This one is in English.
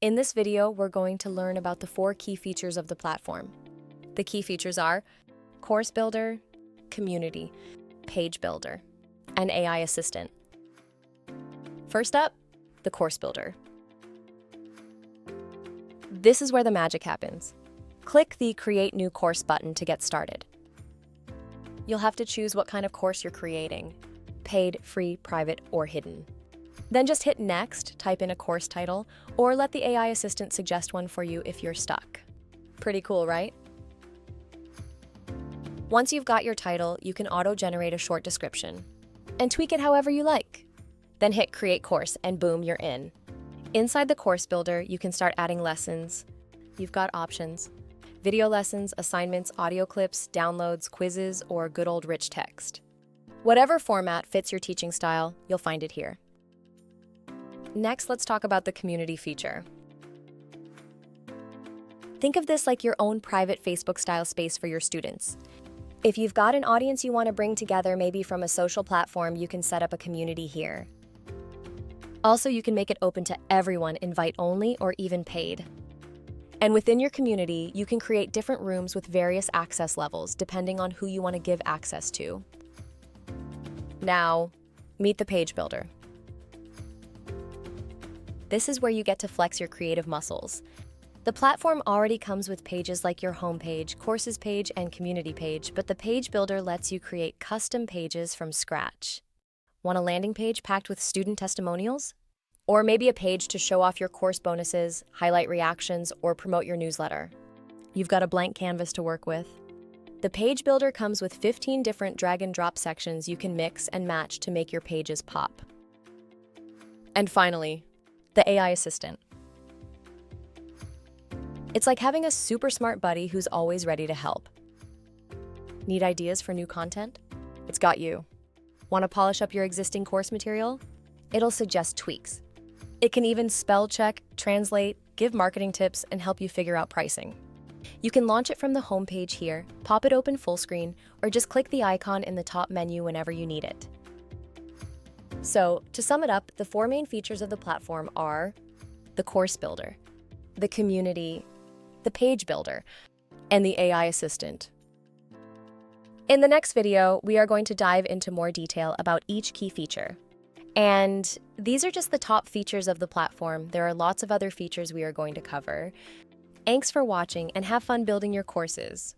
In this video, we're going to learn about the 4 key features of the platform. The key features are Course Builder, Community, Page Builder, and AI Assistant. First up, the Course Builder. This is where the magic happens. Click the Create New Course button to get started. You'll have to choose what kind of course you're creating: paid, free, private, or hidden. Then just hit Next, type in a course title, or let the AI assistant suggest one for you if you're stuck. Pretty cool, right? Once you've got your title, you can auto-generate a short description and tweak it however you like. Then hit Create Course and boom, you're in. Inside the Course Builder, you can start adding lessons. You've got options: video lessons, assignments, audio clips, downloads, quizzes, or good old rich text. Whatever format fits your teaching style, you'll find it here. Next, let's talk about the community feature. Think of this like your own private Facebook-style space for your students. If you've got an audience you want to bring together, maybe from a social platform, you can set up a community here. Also, you can make it open to everyone, invite only, or even paid. And within your community, you can create different rooms with various access levels, depending on who you want to give access to. Now, meet the Page Builder. This is where you get to flex your creative muscles. The platform already comes with pages like your homepage, courses page, and community page, but the Page Builder lets you create custom pages from scratch. Want a landing page packed with student testimonials? Or maybe a page to show off your course bonuses, highlight reactions, or promote your newsletter? You've got a blank canvas to work with. The Page Builder comes with 15 different drag-and-drop sections you can mix and match to make your pages pop. And finally, the AI Assistant. It's like having a super smart buddy who's always ready to help. Need ideas for new content? It's got you. Want to polish up your existing course material? It'll suggest tweaks. It can even spell check, translate, give marketing tips, and help you figure out pricing. You can launch it from the homepage here, pop it open full screen, or just click the icon in the top menu whenever you need it. So, to sum it up, the 4 main features of the platform are the Course Builder, the Community, the Page Builder, and the AI Assistant. In the next video, we are going to dive into more detail about each key feature. And these are just the top features of the platform. There are lots of other features we are going to cover. Thanks for watching and have fun building your courses.